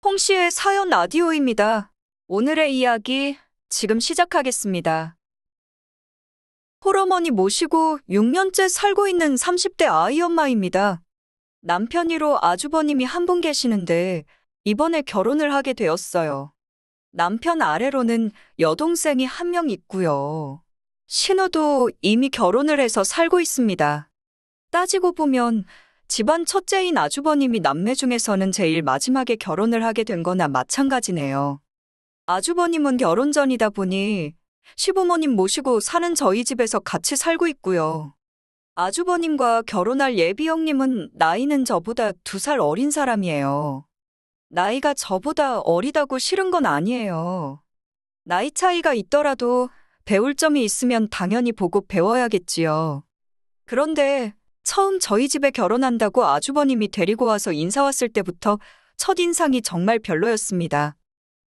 홍씨의 사연 라디오입니다. 오늘의 이야기 지금 시작하겠습니다. 홀어머니 모시고 6년째 살고 있는 30대 아이 엄마입니다. 남편이로 아주버님이 한 분 계시는데 이번에 결혼을 하게 되었어요. 남편 아래로는 여동생이 한 명 있고요. 신우도 이미 결혼을 해서 살고 있습니다. 따지고 보면 집안 첫째인 아주버님이 남매 중에서는 제일 마지막에 결혼을 하게 된 거나 마찬가지네요. 아주버님은 결혼 전이다 보니 시부모님 모시고 사는 저희 집에서 같이 살고 있고요. 아주버님과 결혼할 예비 형님은 나이는 저보다 2살 어린 사람이에요. 나이가 저보다 어리다고 싫은 건 아니에요. 나이 차이가 있더라도 배울 점이 있으면 당연히 보고 배워야겠지요. 그런데 처음 저희 집에 결혼한다고 아주버님이 데리고 와서 인사 왔을 때부터 첫인상이 정말 별로였습니다.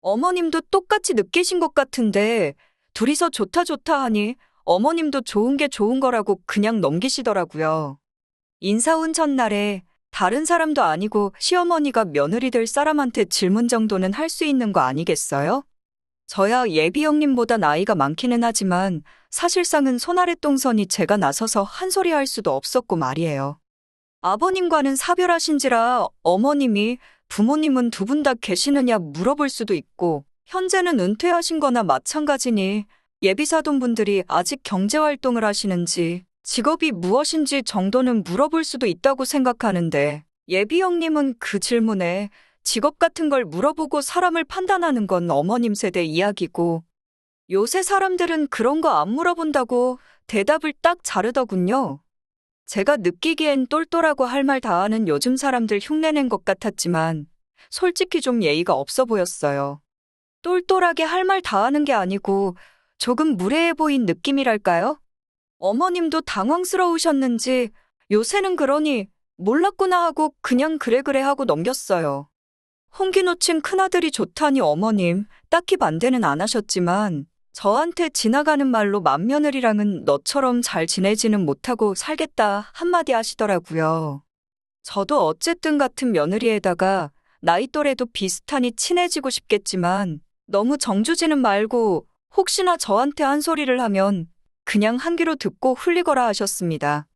어머님도 똑같이 느끼신 것 같은데 둘이서 좋다 하니 어머님도 좋은 게 좋은 거라고 그냥 넘기시더라고요. 인사 온 첫날에 다른 사람도 아니고 시어머니가 며느리 될 사람한테 질문 정도는 할 수 있는 거 아니겠어요? 저야 예비 형님보다 나이가 많기는 하지만 사실상은 손아랫동선이 제가 나서서 한 소리 할 수도 없었고 말이에요. 아버님과는 사별하신지라 어머님이 부모님은 2분 다 계시느냐 물어볼 수도 있고 현재는 은퇴하신 거나 마찬가지니 예비사돈분들이 아직 경제활동을 하시는지 직업이 무엇인지 정도는 물어볼 수도 있다고 생각하는데 예비 형님은 그 질문에 직업 같은 걸 물어보고 사람을 판단하는 건 어머님 세대 이야기고 요새 사람들은 그런 거 안 물어본다고 대답을 딱 자르더군요. 제가 느끼기엔 똘똘하고 할 말 다 하는 요즘 사람들 흉내낸 것 같았지만 솔직히 좀 예의가 없어 보였어요. 똘똘하게 할 말 다 하는 게 아니고 조금 무례해 보인 느낌이랄까요? 어머님도 당황스러우셨는지 요새는 그러니 몰랐구나 하고 그냥 그래 하고 넘겼어요. 홍기 놓친 큰아들이 좋다니 어머님 딱히 반대는 안 하셨지만 저한테 지나가는 말로 맏며느리랑은 너처럼 잘 지내지는 못하고 살겠다 한마디 하시더라고요. 저도 어쨌든 같은 며느리에다가 나이 또래도 비슷하니 친해지고 싶겠지만 너무 정주지는 말고 혹시나 저한테 한 소리를 하면 그냥 한 귀로 듣고 흘리거라 하셨습니다.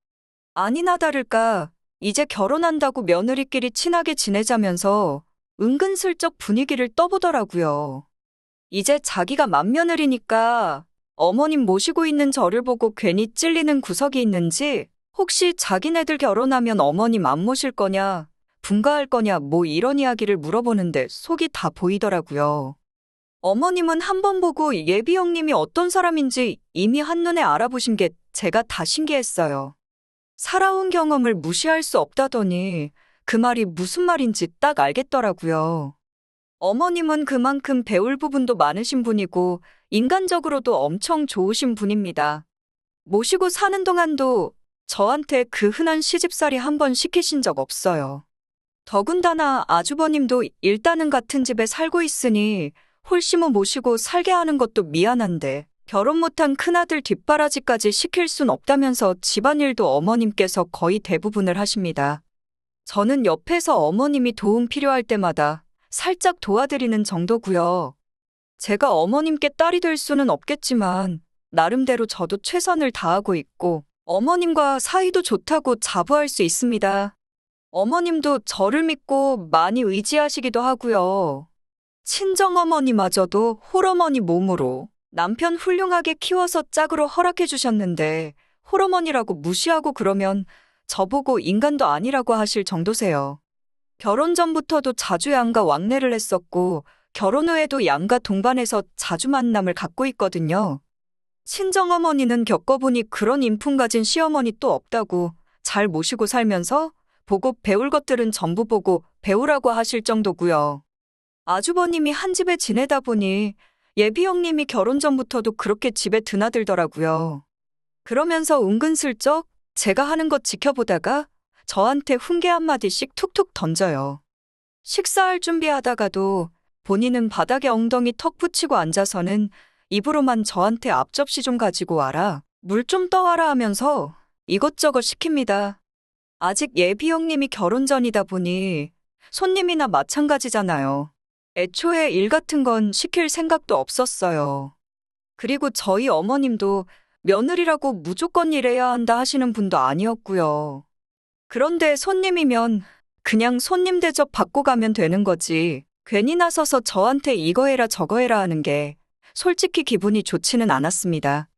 아니나 다를까 이제 결혼한다고 며느리끼리 친하게 지내자면서 은근슬쩍 분위기를 떠보더라고요. 이제 자기가 맏며느리니까 어머님 모시고 있는 저를 보고 괜히 찔리는 구석이 있는지 혹시 자기네들 결혼하면 어머님 안 모실 거냐, 분가할 거냐 뭐 이런 이야기를 물어보는데 속이 다 보이더라고요. 어머님은 한 번 보고 예비 형님이 어떤 사람인지 이미 한눈에 알아보신 게 제가 다 신기했어요. 살아온 경험을 무시할 수 없다더니 그 말이 무슨 말인지 딱 알겠더라고요. 어머님은 그만큼 배울 부분도 많으신 분이고 인간적으로도 엄청 좋으신 분입니다. 모시고 사는 동안도 저한테 그 흔한 시집살이 한 번 시키신 적 없어요. 더군다나 아주버님도 일단은 같은 집에 살고 있으니 홀시모 모시고 살게 하는 것도 미안한데 결혼 못한 큰아들 뒷바라지까지 시킬 순 없다면서 집안일도 어머님께서 거의 대부분을 하십니다. 저는 옆에서 어머님이 도움 필요할 때마다 살짝 도와드리는 정도고요. 제가 어머님께 딸이 될 수는 없겠지만 나름대로 저도 최선을 다하고 있고 어머님과 사이도 좋다고 자부할 수 있습니다. 어머님도 저를 믿고 많이 의지하시기도 하고요. 친정어머니마저도 홀어머니 몸으로 남편 훌륭하게 키워서 짝으로 허락해 주셨는데 홀어머니라고 무시하고 그러면 저보고 인간도 아니라고 하실 정도세요. 결혼 전부터도 자주 양가 왕래를 했었고 결혼 후에도 양가 동반해서 자주 만남을 갖고 있거든요. 친정어머니는 겪어보니 그런 인품 가진 시어머니 또 없다고 잘 모시고 살면서 보고 배울 것들은 전부 보고 배우라고 하실 정도고요. 아주버님이 한 집에 지내다 보니 예비 형님이 결혼 전부터도 그렇게 집에 드나들더라고요. 그러면서 은근슬쩍 제가 하는 것 지켜보다가 저한테 훈계 한마디씩 툭툭 던져요. 식사할 준비하다가도 본인은 바닥에 엉덩이 턱 붙이고 앉아서는 입으로만 저한테 앞접시 좀 가지고 와라, 물 좀 떠와라 하면서 이것저것 시킵니다. 아직 예비 형님이 결혼 전이다 보니 손님이나 마찬가지잖아요. 애초에 일 같은 건 시킬 생각도 없었어요. 그리고 저희 어머님도 며느리라고 무조건 일해야 한다 하시는 분도 아니었고요. 그런데 손님이면 그냥 손님 대접 받고 가면 되는 거지. 괜히 나서서 저한테 이거 해라 저거 해라 하는 게 솔직히 기분이 좋지는 않았습니다.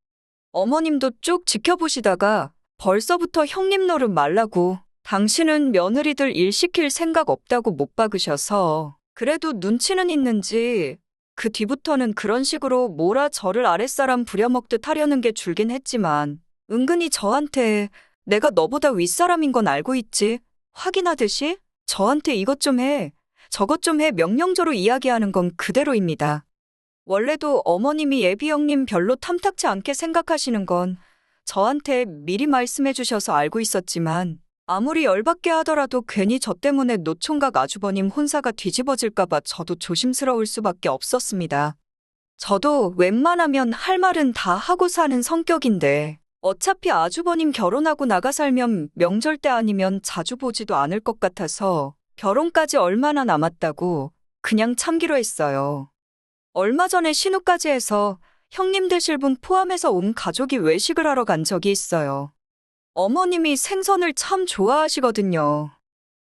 어머님도 쭉 지켜보시다가 벌써부터 형님 노릇 말라고 당신은 며느리들 일 시킬 생각 없다고 못 박으셔서 그래도 눈치는 있는지 그 뒤부터는 그런 식으로 뭐라 저를 아랫사람 부려먹듯 하려는 게 줄긴 했지만 은근히 저한테 내가 너보다 윗사람인 건 알고 있지 확인하듯이 저한테 이것 좀 해, 저것 좀 해 명령조로 이야기하는 건 그대로입니다. 원래도 어머님이 예비 형님 별로 탐탁치 않게 생각하시는 건 저한테 미리 말씀해 주셔서 알고 있었지만 아무리 열받게 하더라도 괜히 저 때문에 노총각 아주버님 혼사가 뒤집어질까봐 저도 조심스러울 수밖에 없었습니다. 저도 웬만하면 할 말은 다 하고 사는 성격인데 어차피 아주버님 결혼하고 나가 살면 명절 때 아니면 자주 보지도 않을 것 같아서 결혼까지 얼마나 남았다고 그냥 참기로 했어요. 얼마 전에 신우까지 해서 형님 되실 분 포함해서 온 가족이 외식을 하러 간 적이 있어요. 어머님이 생선을 참 좋아하시거든요.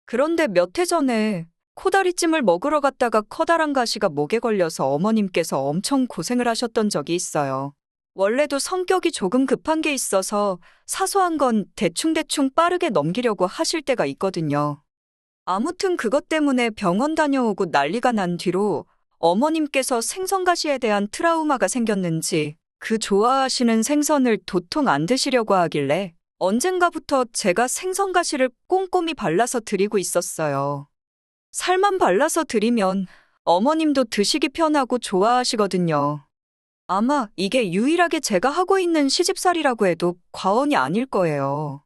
그런데 몇 해 전에 코다리찜을 먹으러 갔다가 커다란 가시가 목에 걸려서 어머님께서 엄청 고생을 하셨던 적이 있어요. 원래도 성격이 조금 급한 게 있어서 사소한 건 대충대충 빠르게 넘기려고 하실 때가 있거든요. 아무튼 그것 때문에 병원 다녀오고 난리가 난 뒤로 어머님께서 생선가시에 대한 트라우마가 생겼는지 그 좋아하시는 생선을 도통 안 드시려고 하길래 언젠가부터 제가 생선가시를 꼼꼼히 발라서 드리고 있었어요. 살만 발라서 드리면 어머님도 드시기 편하고 좋아하시거든요. 아마 이게 유일하게 제가 하고 있는 시집살이라고 해도 과언이 아닐 거예요.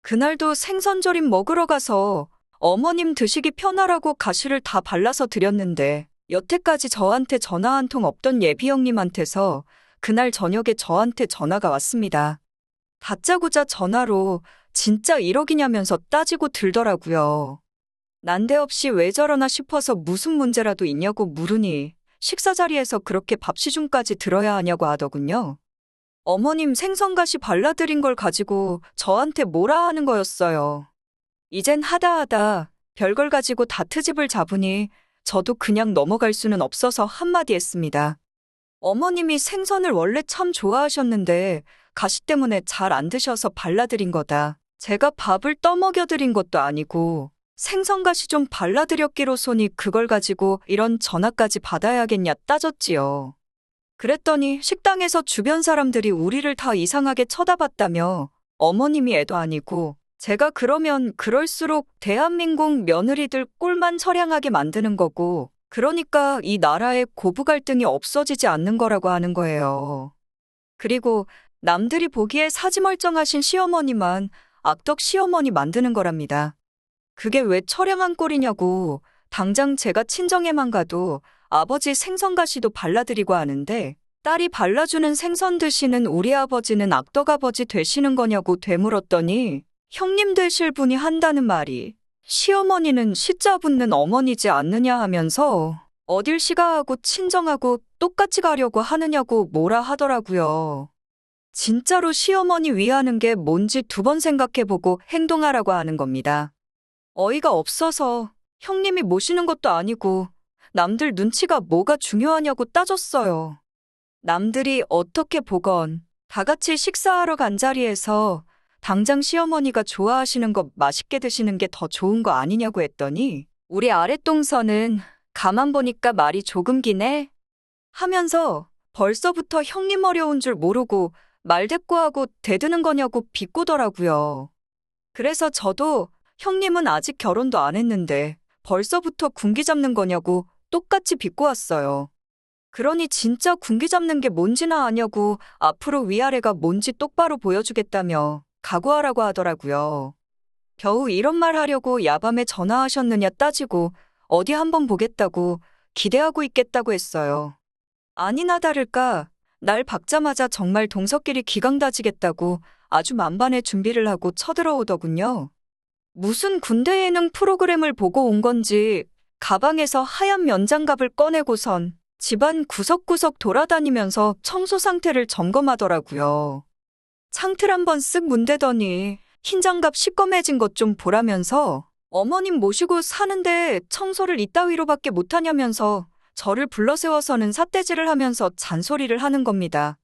그날도 생선조림 먹으러 가서 어머님 드시기 편하라고 가시를 다 발라서 드렸는데 여태까지 저한테 전화 한 통 없던 예비 형님한테서 그날 저녁에 저한테 전화가 왔습니다. 다짜고짜 전화로 진짜 1억이냐면서 따지고 들더라고요. 난데없이 왜 저러나 싶어서 무슨 문제라도 있냐고 물으니 식사 자리에서 그렇게 밥 시중까지 들어야 하냐고 하더군요. 어머님 생선가시 발라드린 걸 가지고 저한테 뭐라 하는 거였어요. 이젠 하다 별걸 가지고 다 트집을 잡으니 저도 그냥 넘어갈 수는 없어서 한마디 했습니다. 어머님이 생선을 원래 참 좋아하셨는데 가시 때문에 잘 안 드셔서 발라드린 거다. 제가 밥을 떠먹여드린 것도 아니고 생선가시 좀 발라드렸기로소니 그걸 가지고 이런 전화까지 받아야겠냐 따졌지요. 그랬더니 식당에서 주변 사람들이 우리를 다 이상하게 쳐다봤다며 어머님이 애도 아니고 제가 그러면 그럴수록 대한민국 며느리들 꼴만 처량하게 만드는 거고 그러니까 이 나라의 고부 갈등이 없어지지 않는 거라고 하는 거예요. 그리고 남들이 보기에 사지멀쩡하신 시어머니만 악덕 시어머니 만드는 거랍니다. 그게 왜 처량한 꼴이냐고 당장 제가 친정에만 가도 아버지 생선가시도 발라드리고 하는데 딸이 발라주는 생선 드시는 우리 아버지는 악덕 아버지 되시는 거냐고 되물었더니 형님 되실 분이 한다는 말이 시어머니는 시자 붙는 어머니지 않느냐 하면서 어딜 시가하고 친정하고 똑같이 가려고 하느냐고 뭐라 하더라고요. 진짜로 시어머니 위하는 게 뭔지 2번 생각해보고 행동하라고 하는 겁니다. 어이가 없어서 형님이 모시는 것도 아니고 남들 눈치가 뭐가 중요하냐고 따졌어요. 남들이 어떻게 보건 다 같이 식사하러 간 자리에서 당장 시어머니가 좋아하시는 거 맛있게 드시는 게 더 좋은 거 아니냐고 했더니 우리 아랫동서는 가만 보니까 말이 조금 기네 하면서 벌써부터 형님 어려운 줄 모르고 말대꾸하고 대드는 거냐고 비꼬더라고요. 그래서 저도 형님은 아직 결혼도 안 했는데 벌써부터 군기 잡는 거냐고 똑같이 비꼬았어요. 그러니 진짜 군기 잡는 게 뭔지나 아냐고 앞으로 위아래가 뭔지 똑바로 보여주겠다며 각오하라고 하더라고요. 겨우 이런 말 하려고 야밤에 전화하셨느냐 따지고 어디 한번 보겠다고 기대하고 있겠다고 했어요. 아니나 다를까 날 박자마자 정말 동서끼리 기강 다지겠다고 아주 만반의 준비를 하고 쳐들어오더군요. 무슨 군대 예능 프로그램을 보고 온 건지 가방에서 하얀 면장갑을 꺼내고선 집안 구석구석 돌아다니면서 청소 상태를 점검하더라고요. 창틀 한번 쓱 문대더니 흰 장갑 시꺼매진 것 좀 보라면서 어머님 모시고 사는데 청소를 이따위로밖에 못하냐면서 저를 불러세워서는 삿대질을 하면서 잔소리를 하는 겁니다.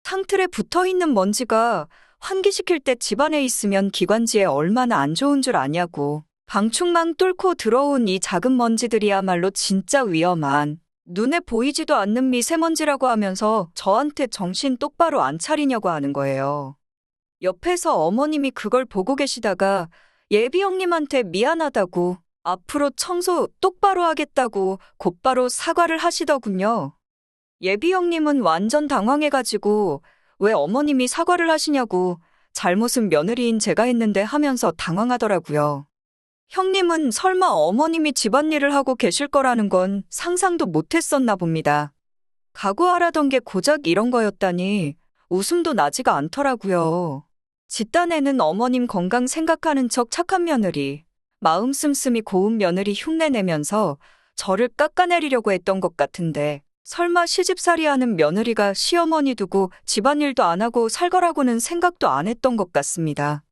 창틀에 붙어있는 먼지가 환기시킬 때 집안에 있으면 기관지에 얼마나 안 좋은 줄 아냐고. 방충망 뚫고 들어온 이 작은 먼지들이야말로 진짜 위험한, 눈에 보이지도 않는 미세먼지라고 하면서 저한테 정신 똑바로 안 차리냐고 하는 거예요. 옆에서 어머님이 그걸 보고 계시다가 예비 형님한테 미안하다고, 앞으로 청소 똑바로 하겠다고 곧바로 사과를 하시더군요. 예비 형님은 완전 당황해가지고 왜 어머님이 사과를 하시냐고, 잘못은 며느리인 제가 했는데 하면서 당황하더라고요. 형님은 설마 어머님이 집안일을 하고 계실 거라는 건 상상도 못했었나 봅니다. 각오하라던 게 고작 이런 거였다니 웃음도 나지가 않더라고요. 집단에는 어머님 건강 생각하는 척 착한 며느리, 마음 씀씀이 고운 며느리 흉내내면서 저를 깎아내리려고 했던 것 같은데, 설마 시집살이하는 며느리가 시어머니 두고 집안일도 안 하고 살 거라고는 생각도 안 했던 것 같습니다.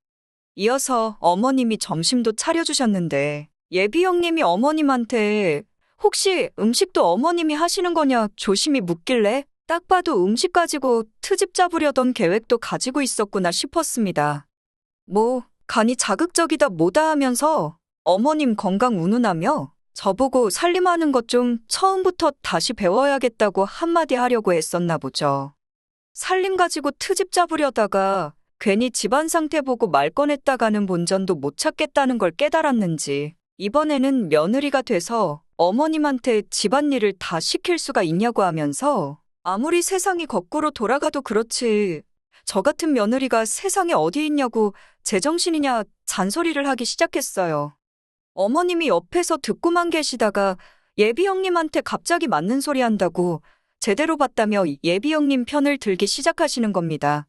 이어서 어머님이 점심도 차려주셨는데 예비 형님이 어머님한테 혹시 음식도 어머님이 하시는 거냐 조심히 묻길래 딱 봐도 음식 가지고 트집 잡으려던 계획도 가지고 있었구나 싶었습니다. 뭐 간이 자극적이다 뭐다 하면서 어머님 건강 운운하며 저보고 살림하는 것 좀 처음부터 다시 배워야겠다고 한마디 하려고 했었나 보죠. 살림 가지고 트집 잡으려다가 괜히 집안 상태 보고 말 꺼냈다가는 본전도 못 찾겠다는 걸 깨달았는지 이번에는 며느리가 돼서 어머님한테 집안일을 다 시킬 수가 있냐고 하면서 아무리 세상이 거꾸로 돌아가도 그렇지 저 같은 며느리가 세상에 어디 있냐고 제정신이냐 잔소리를 하기 시작했어요. 어머님이 옆에서 듣고만 계시다가 예비 형님한테 갑자기 맞는 소리 한다고 제대로 봤다며 예비 형님 편을 들기 시작하시는 겁니다.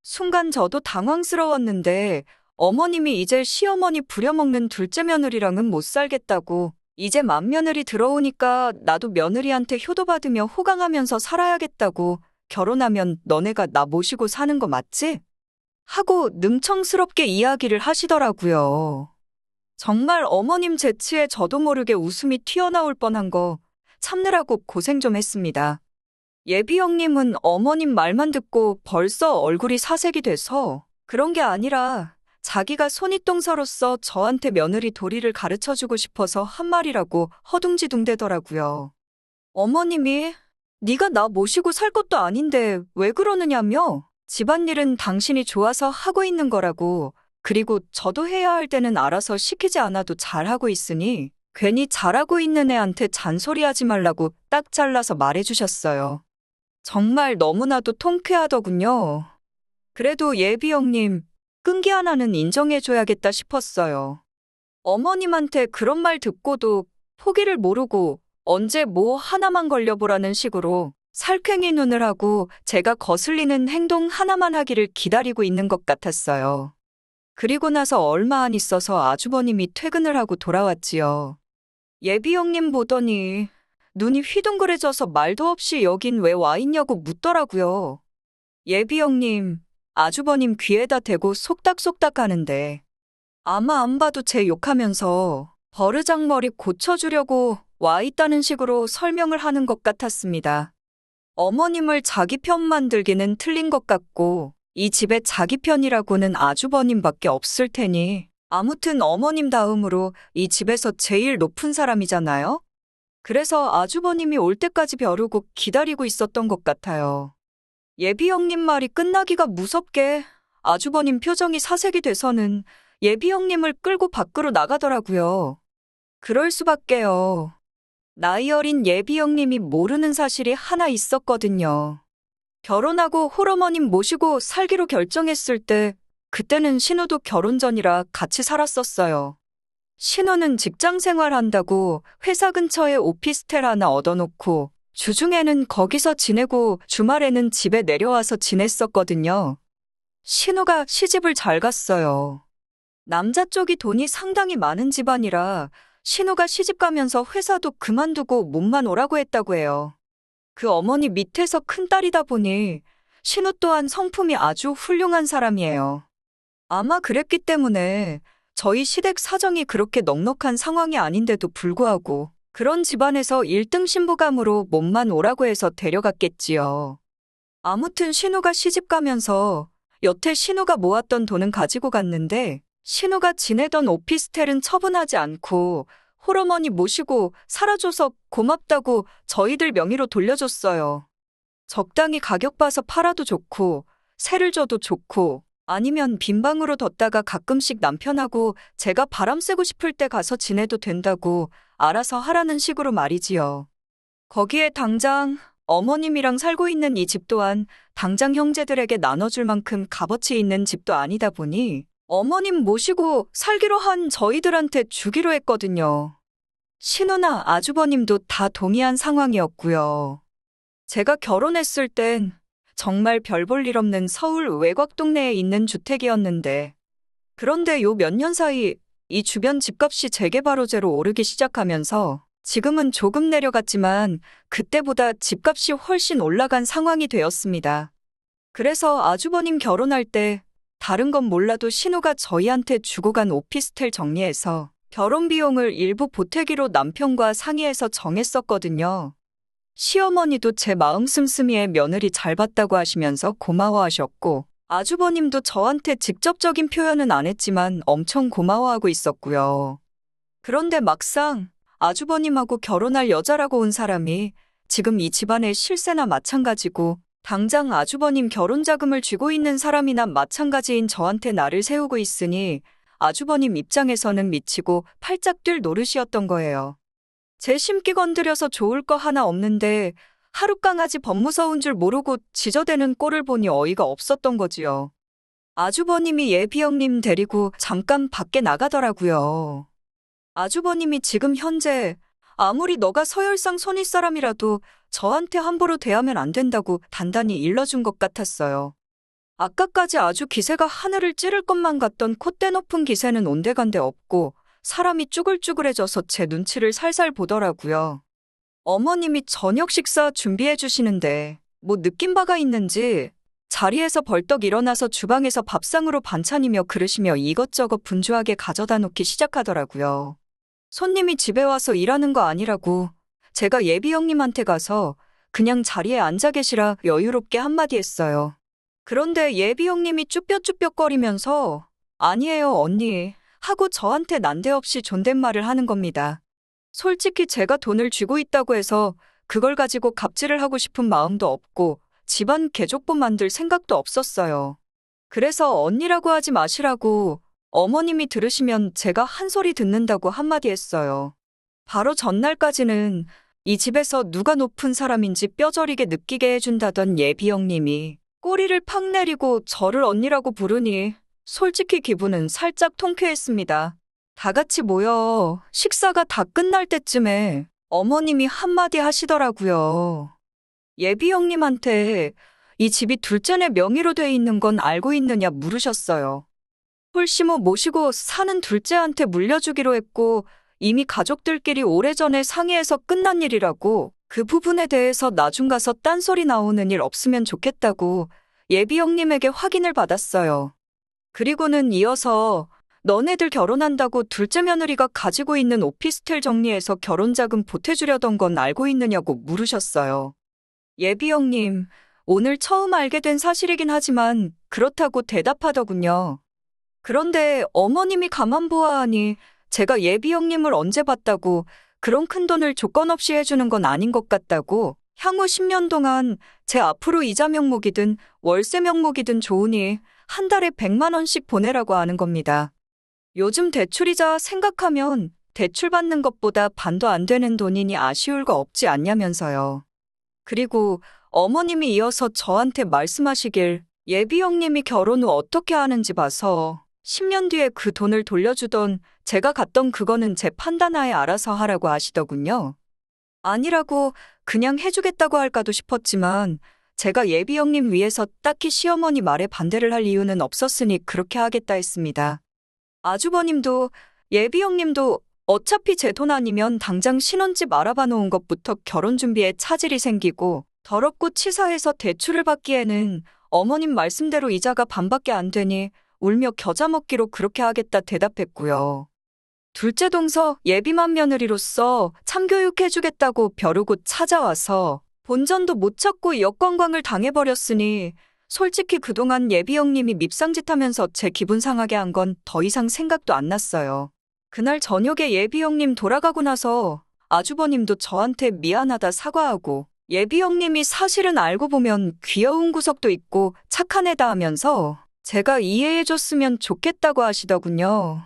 순간 저도 당황스러웠는데 어머님이 이제 시어머니 부려먹는 둘째 며느리랑은 못 살겠다고 이제 맏며느리 들어오니까 나도 며느리한테 효도받으며 호강하면서 살아야겠다고 결혼하면 너네가 나 모시고 사는 거 맞지? 하고 능청스럽게 이야기를 하시더라고요. 정말 어머님 재치에 저도 모르게 웃음이 튀어나올 뻔한 거 참느라고 고생 좀 했습니다. 예비 형님은 어머님 말만 듣고 벌써 얼굴이 사색이 돼서 그런 게 아니라 자기가 손윗동서로서 저한테 며느리 도리를 가르쳐주고 싶어서 한 말이라고 허둥지둥대더라고요. 어머님이 네가 나 모시고 살 것도 아닌데 왜 그러느냐며 집안일은 당신이 좋아서 하고 있는 거라고 그리고 저도 해야 할 때는 알아서 시키지 않아도 잘하고 있으니 괜히 잘하고 있는 애한테 잔소리하지 말라고 딱 잘라서 말해주셨어요. 정말 너무나도 통쾌하더군요. 그래도 예비 형님, 끈기 하나는 인정해줘야겠다 싶었어요. 어머님한테 그런 말 듣고도 포기를 모르고 언제 뭐 하나만 걸려보라는 식으로 살쾡이 눈을 하고 제가 거슬리는 행동 하나만 하기를 기다리고 있는 것 같았어요. 그리고 나서 얼마 안 있어서 아주버님이 퇴근을 하고 돌아왔지요. 예비 형님 보더니 눈이 휘둥그레져서 말도 없이 여긴 왜 와 있냐고 묻더라고요. 예비 형님, 아주버님 귀에다 대고 속닥속닥 하는데 아마 안 봐도 제 욕하면서 버르장머리 고쳐주려고 와 있다는 식으로 설명을 하는 것 같았습니다. 어머님을 자기 편 만들기는 틀린 것 같고 이 집에 자기 편이라고는 아주버님밖에 없을 테니 아무튼 어머님 다음으로 이 집에서 제일 높은 사람이잖아요? 그래서 아주버님이 올 때까지 벼르고 기다리고 있었던 것 같아요. 예비 형님 말이 끝나기가 무섭게 아주버님 표정이 사색이 돼서는 예비 형님을 끌고 밖으로 나가더라고요. 그럴 수밖에요. 나이 어린 예비 형님이 모르는 사실이 하나 있었거든요. 결혼하고 홀어머님 모시고 살기로 결정했을 때 그때는 신우도 결혼 전이라 같이 살았었어요. 신우는 직장 생활한다고 회사 근처에 오피스텔 하나 얻어놓고 주중에는 거기서 지내고 주말에는 집에 내려와서 지냈었거든요. 신우가 시집을 잘 갔어요. 남자 쪽이 돈이 상당히 많은 집안이라 신우가 시집가면서 회사도 그만두고 몸만 오라고 했다고 해요. 그 어머니 밑에서 큰딸이다 보니 신우 또한 성품이 아주 훌륭한 사람이에요. 아마 그랬기 때문에 저희 시댁 사정이 그렇게 넉넉한 상황이 아닌데도 불구하고 그런 집안에서 1등 신부감으로 몸만 오라고 해서 데려갔겠지요. 아무튼 신우가 시집가면서 여태 신우가 모았던 돈은 가지고 갔는데 신우가 지내던 오피스텔은 처분하지 않고 홀어머니 모시고 살아줘서 고맙다고 저희들 명의로 돌려줬어요. 적당히 가격 봐서 팔아도 좋고 세를 줘도 좋고 아니면 빈방으로 뒀다가 가끔씩 남편하고 제가 바람 쐬고 싶을 때 가서 지내도 된다고 알아서 하라는 식으로 말이지요. 거기에 당장 어머님이랑 살고 있는 이 집 또한 당장 형제들에게 나눠줄 만큼 값어치 있는 집도 아니다 보니 어머님 모시고 살기로 한 저희들한테 주기로 했거든요. 신우나 아주버님도 다 동의한 상황이었고요. 제가 결혼했을 땐 정말 별 볼 일 없는 서울 외곽 동네에 있는 주택이었는데 그런데 요 몇 년 사이 이 주변 집값이 재개발호재로 오르기 시작하면서 지금은 조금 내려갔지만 그때보다 집값이 훨씬 올라간 상황이 되었습니다. 그래서 아주버님 결혼할 때 다른 건 몰라도 신우가 저희한테 주고 간 오피스텔 정리해서 결혼 비용을 일부 보태기로 남편과 상의해서 정했었거든요. 시어머니도 제 마음 씀씀이에 며느리 잘 봤다고 하시면서 고마워하셨고 아주버님도 저한테 직접적인 표현은 안 했지만 엄청 고마워하고 있었고요. 그런데 막상 아주버님하고 결혼할 여자라고 온 사람이 지금 이 집안의 실세나 마찬가지고 당장 아주버님 결혼 자금을 쥐고 있는 사람이나 마찬가지인 저한테 날을 세우고 있으니 아주버님 입장에서는 미치고 팔짝 뛸 노릇이었던 거예요. 제 심기 건드려서 좋을 거 하나 없는데 하룻강아지 법무서운 줄 모르고 지저대는 꼴을 보니 어이가 없었던 거지요. 아주버님이 예비형님 데리고 잠깐 밖에 나가더라고요. 아주버님이 지금 현재 아무리 너가 서열상 손윗 사람이라도 저한테 함부로 대하면 안 된다고 단단히 일러준 것 같았어요. 아까까지 아주 기세가 하늘을 찌를 것만 같던 콧대 높은 기세는 온데간데 없고 사람이 쭈글쭈글해져서 제 눈치를 살살 보더라고요. 어머님이 저녁 식사 준비해 주시는데 뭐 느낀 바가 있는지 자리에서 벌떡 일어나서 주방에서 밥상으로 반찬이며 그릇이며 이것저것 분주하게 가져다 놓기 시작하더라고요. 손님이 집에 와서 일하는 거 아니라고 제가 예비 형님한테 가서 그냥 자리에 앉아 계시라 여유롭게 한마디 했어요. 그런데 예비 형님이 쭈뼛쭈뼛거리면서 아니에요 언니 하고 저한테 난데없이 존댓말을 하는 겁니다. 솔직히 제가 돈을 쥐고 있다고 해서 그걸 가지고 갑질을 하고 싶은 마음도 없고 집안 개족보 만들 생각도 없었어요. 그래서 언니라고 하지 마시라고 어머님이 들으시면 제가 한 소리 듣는다고 한마디 했어요. 바로 전날까지는 이 집에서 누가 높은 사람인지 뼈저리게 느끼게 해준다던 예비 형님이 꼬리를 팍 내리고 저를 언니라고 부르니 솔직히 기분은 살짝 통쾌했습니다. 다 같이 모여 식사가 다 끝날 때쯤에 어머님이 한마디 하시더라고요. 예비 형님한테 이 집이 둘째네 명의로 돼 있는 건 알고 있느냐 물으셨어요. 홀시모 모시고 사는 둘째한테 물려주기로 했고 이미 가족들끼리 오래전에 상의해서 끝난 일이라고 그 부분에 대해서 나중 가서 딴소리 나오는 일 없으면 좋겠다고 예비 형님에게 확인을 받았어요. 그리고는 이어서 너네들 결혼한다고 둘째 며느리가 가지고 있는 오피스텔 정리해서 결혼자금 보태주려던 건 알고 있느냐고 물으셨어요. 예비 형님, 오늘 처음 알게 된 사실이긴 하지만 그렇다고 대답하더군요. 그런데 어머님이 가만 보아하니 제가 예비 형님을 언제 봤다고 그런 큰 돈을 조건 없이 해주는 건 아닌 것 같다고 향후 10년 동안 제 앞으로 이자 명목이든 월세 명목이든 좋으니 한 달에 100만 원씩 보내라고 하는 겁니다. 요즘 대출이자 생각하면 대출 받는 것보다 반도 안 되는 돈이니 아쉬울 거 없지 않냐면서요. 그리고 어머님이 이어서 저한테 말씀하시길 예비 형님이 결혼 후 어떻게 하는지 봐서 10년 뒤에 그 돈을 돌려주던 제가 갔던 그거는 제 판단하에 알아서 하라고 하시더군요. 아니라고 그냥 해주겠다고 할까도 싶었지만 제가 예비 형님 위해서 딱히 시어머니 말에 반대를 할 이유는 없었으니 그렇게 하겠다 했습니다. 아주버님도 예비 형님도 어차피 제 돈 아니면 당장 신혼집 알아봐 놓은 것부터 결혼 준비에 차질이 생기고 더럽고 치사해서 대출을 받기에는 어머님 말씀대로 이자가 반밖에 안 되니 울며 겨자 먹기로 그렇게 하겠다 대답했고요. 둘째 동서 예비만 며느리로서 참교육해주겠다고 벼르고 찾아와서 본전도 못 찾고 역관광을 당해버렸으니 솔직히 그동안 예비 형님이 밉상짓 하면서 제 기분 상하게 한 건 더 이상 생각도 안 났어요. 그날 저녁에 예비 형님 돌아가고 나서 아주버님도 저한테 미안하다 사과하고 예비 형님이 사실은 알고 보면 귀여운 구석도 있고 착한 애다 하면서 제가 이해해줬으면 좋겠다고 하시더군요.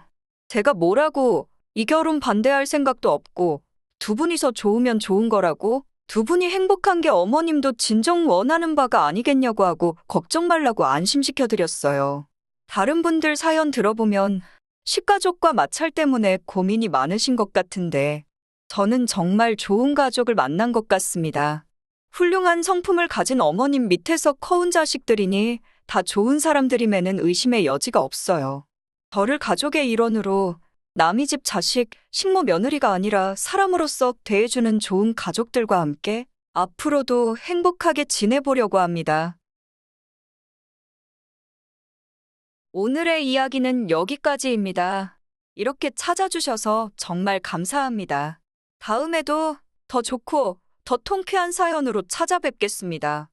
제가 뭐라고 이 결혼 반대할 생각도 없고 두 분이서 좋으면 좋은 거라고 두 분이 행복한 게 어머님도 진정 원하는 바가 아니겠냐고 하고 걱정 말라고 안심시켜드렸어요. 다른 분들 사연 들어보면 식가족과 마찰 때문에 고민이 많으신 것 같은데 저는 정말 좋은 가족을 만난 것 같습니다. 훌륭한 성품을 가진 어머님 밑에서 커온 자식들이니 다 좋은 사람들임에는 의심의 여지가 없어요. 저를 가족의 일원으로 남의 집 자식, 식모 며느리가 아니라 사람으로서 대해주는 좋은 가족들과 함께 앞으로도 행복하게 지내보려고 합니다. 오늘의 이야기는 여기까지입니다. 이렇게 찾아주셔서 정말 감사합니다. 다음에도 더 좋고 더 통쾌한 사연으로 찾아뵙겠습니다.